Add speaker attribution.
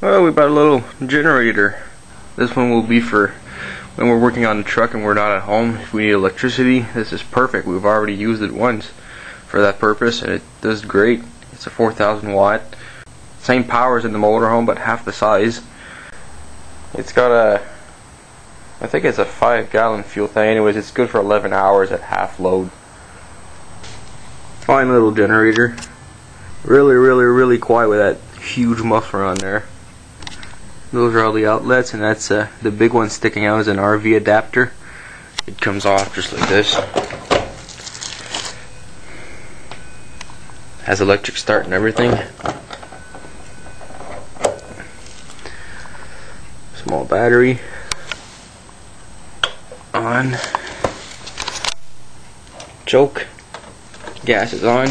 Speaker 1: Well, we bought a little generator. This one will be for when we're working on the truck and we're not at home. If we need electricity, this is perfect. We've already used it once for that purpose and it does great. It's a 4,000 watt. Same power as in the motorhome, but half the size. It's got I think it's a 5-gallon fuel tank. Anyways, it's good for 11 hours at half load. Fine little generator. Really quiet with that huge muffler on there. Those are all the outlets, and that's the big one sticking out is an RV adapter. It comes off just like this. Has electric start and everything. Small battery. On. Choke. Gas is on.